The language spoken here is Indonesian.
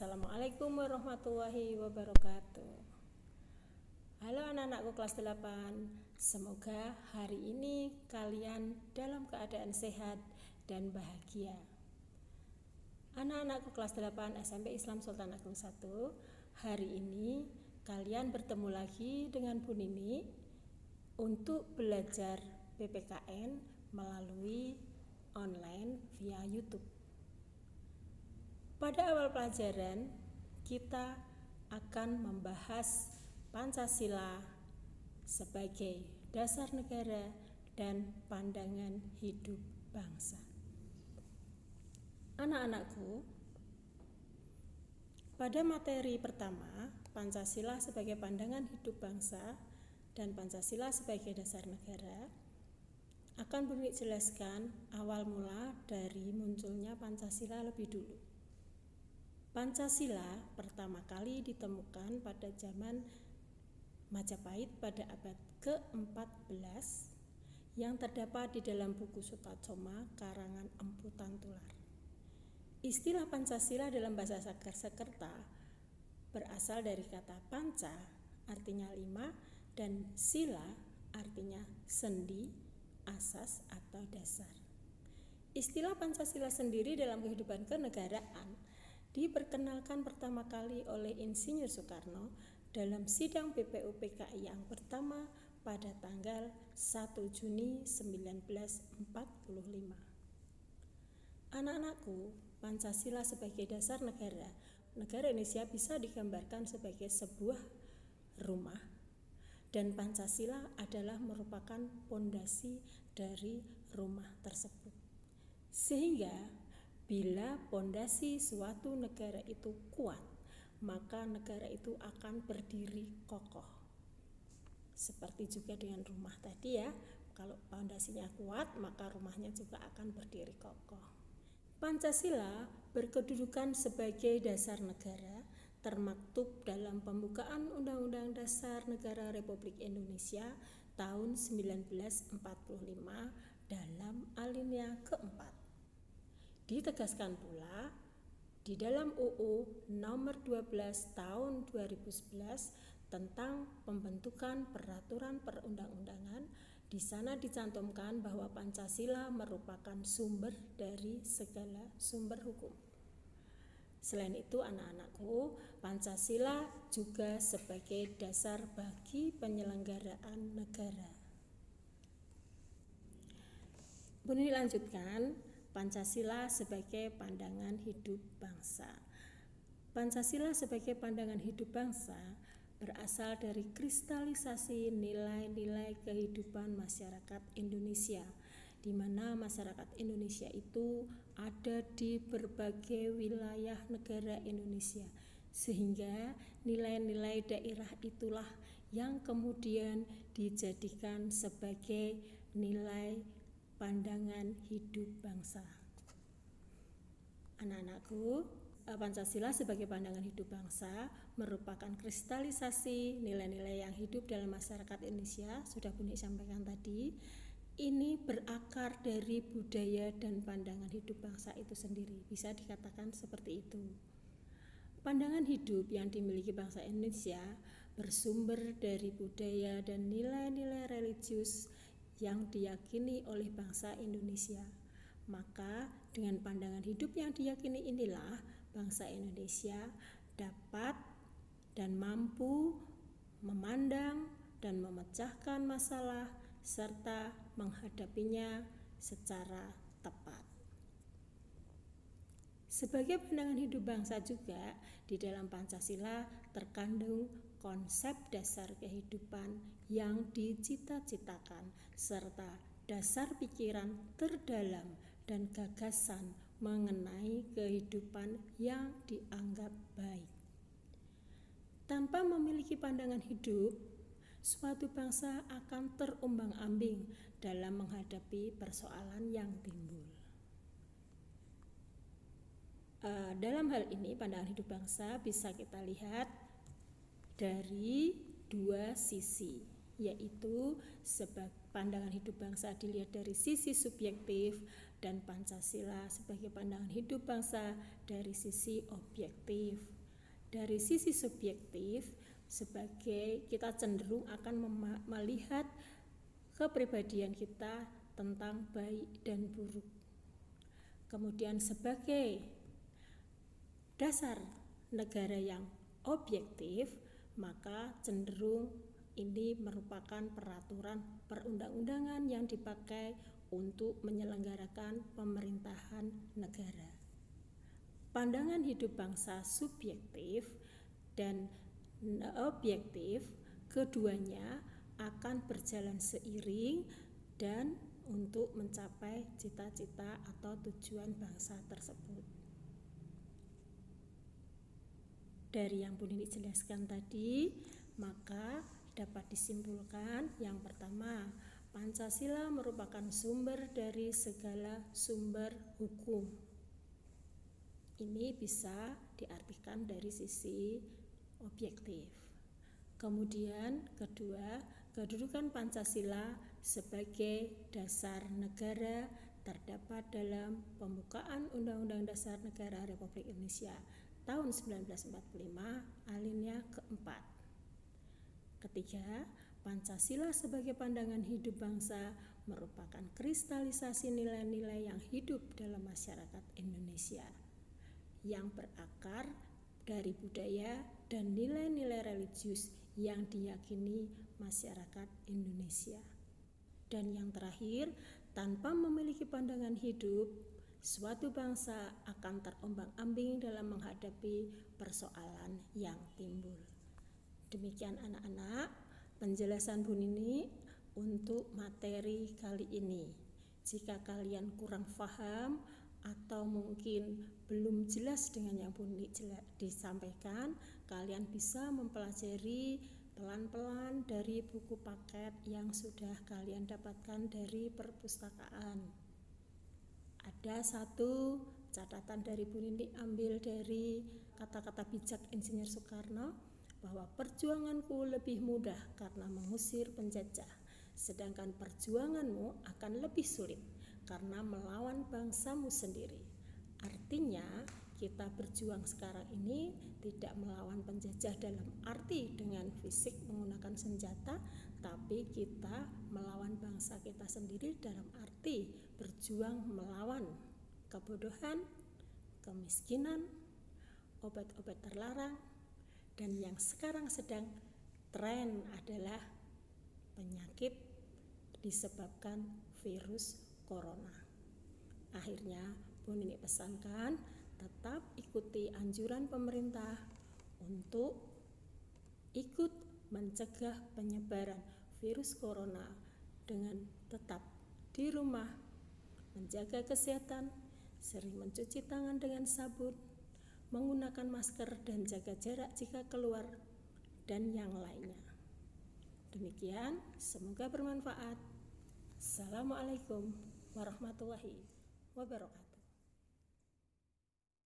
Assalamualaikum warahmatullahi wabarakatuh. Halo anak-anakku kelas 8. Semoga hari ini kalian dalam keadaan sehat dan bahagia. Anak-anakku kelas 8 SMP Islam Sultan Agung 1. Hari ini kalian bertemu lagi dengan Bu Nini untuk belajar PPKN melalui online via YouTube. Pada awal pelajaran, kita akan membahas Pancasila sebagai dasar negara dan pandangan hidup bangsa. Anak-anakku, pada materi pertama, Pancasila sebagai pandangan hidup bangsa dan Pancasila sebagai dasar negara, akan Bu Nini jelaskan awal mula dari munculnya Pancasila lebih dulu. Pancasila pertama kali ditemukan pada zaman Majapahit pada abad ke-14 yang terdapat di dalam buku Sutasoma karangan Empu Tantular. Istilah Pancasila dalam bahasa Sanskerta berasal dari kata panca artinya 5 dan sila artinya sendi, asas atau dasar. Istilah Pancasila sendiri dalam kehidupan kenegaraan diperkenalkan pertama kali oleh Insinyur Soekarno dalam sidang BPUPKI yang pertama pada tanggal 1 Juni 1945. Anak-anakku, Pancasila sebagai dasar negara Indonesia bisa digambarkan sebagai sebuah rumah, dan Pancasila adalah merupakan pondasi dari rumah tersebut. Sehingga bila pondasi suatu negara itu kuat, maka negara itu akan berdiri kokoh. Seperti juga dengan rumah tadi ya, kalau pondasinya kuat, maka rumahnya juga akan berdiri kokoh. Pancasila berkedudukan sebagai dasar negara, termaktub dalam pembukaan Undang-Undang Dasar Negara Republik Indonesia tahun 1945 dalam alinea keempat. Ditegaskan pula di dalam UU nomor 12 tahun 2011 tentang pembentukan peraturan perundang-undangan. Di sana dicantumkan bahwa Pancasila merupakan sumber dari segala sumber hukum. Selain itu anak-anakku, Pancasila juga sebagai dasar bagi penyelenggaraan negara. Bu Nini lanjutkan. Pancasila sebagai pandangan hidup bangsa. Pancasila sebagai pandangan hidup bangsa berasal dari kristalisasi nilai-nilai kehidupan masyarakat Indonesia, di mana masyarakat Indonesia itu ada di berbagai wilayah negara Indonesia, sehingga nilai-nilai daerah itulah yang kemudian dijadikan sebagai nilai pandangan hidup bangsa. Anak-anakku, Pancasila sebagai pandangan hidup bangsa merupakan kristalisasi nilai-nilai yang hidup dalam masyarakat Indonesia, sudah Bu Nini sampaikan tadi. Ini berakar dari budaya dan pandangan hidup bangsa itu sendiri, bisa dikatakan seperti itu. Pandangan hidup yang dimiliki bangsa Indonesia bersumber dari budaya dan nilai-nilai religius yang diyakini oleh bangsa Indonesia. Maka dengan pandangan hidup yang diyakini inilah bangsa Indonesia dapat dan mampu memandang dan memecahkan masalah serta menghadapinya secara tepat. Sebagai pandangan hidup bangsa juga, di dalam Pancasila terkandung konsep dasar kehidupan yang dicita-citakan serta dasar pikiran terdalam dan gagasan mengenai kehidupan yang dianggap baik. Tanpa memiliki pandangan hidup, suatu bangsa akan terombang-ambing dalam menghadapi persoalan yang timbul. Dalam hal ini pandangan hidup bangsa bisa kita lihat dari dua sisi, yaitu pandangan hidup bangsa dilihat dari sisi subjektif dan Pancasila sebagai pandangan hidup bangsa dari sisi objektif. Dari sisi subjektif, sebagai kita cenderung akan melihat kepribadian kita tentang baik dan buruk. Kemudian sebagai dasar negara yang objektif, maka cenderung ini merupakan peraturan perundang-undangan yang dipakai untuk menyelenggarakan pemerintahan negara. Pandangan hidup bangsa subjektif dan objektif, keduanya akan berjalan seiring dan untuk mencapai cita-cita atau tujuan bangsa tersebut. Dari yang Bu Nini jelaskan tadi, maka dapat disimpulkan yang pertama, Pancasila merupakan sumber dari segala sumber hukum. Ini bisa diartikan dari sisi objektif. Kemudian kedua, kedudukan Pancasila sebagai dasar negara terdapat dalam pembukaan Undang-Undang Dasar Negara Republik Indonesia tahun 1945 alinea keempat. Ketiga, Pancasila sebagai pandangan hidup bangsa merupakan kristalisasi nilai-nilai yang hidup dalam masyarakat Indonesia yang berakar dari budaya dan nilai-nilai religius yang diyakini masyarakat Indonesia. Dan yang terakhir, tanpa memiliki pandangan hidup, suatu bangsa akan terombang-ambing dalam menghadapi persoalan yang timbul. Demikian anak-anak, penjelasan Bu Nini untuk materi kali ini. Jika kalian kurang paham atau mungkin belum jelas dengan yang Bu Nini disampaikan, kalian bisa mempelajari pelan-pelan dari buku paket yang sudah kalian dapatkan dari perpustakaan. Ada satu catatan dari Bu Nini ambil dari kata-kata bijak Insinyur Soekarno, bahwa perjuanganku lebih mudah karena mengusir penjajah, sedangkan perjuanganmu akan lebih sulit karena melawan bangsamu sendiri. Artinya, kita berjuang sekarang ini tidak melawan penjajah dalam arti dengan fisik menggunakan senjata, tapi kita melawan bangsa kita sendiri dalam arti berjuang melawan kebodohan, kemiskinan, obat-obat terlarang, dan yang sekarang sedang tren adalah penyakit disebabkan virus corona. Akhirnya Bu Nini pesankan tetap ikuti anjuran pemerintah untuk ikut mencegah penyebaran virus corona dengan tetap di rumah, menjaga kesehatan, sering mencuci tangan dengan sabun, menggunakan masker dan jaga jarak jika keluar, dan yang lainnya. Demikian, semoga bermanfaat. Assalamualaikum warahmatullahi wabarakatuh.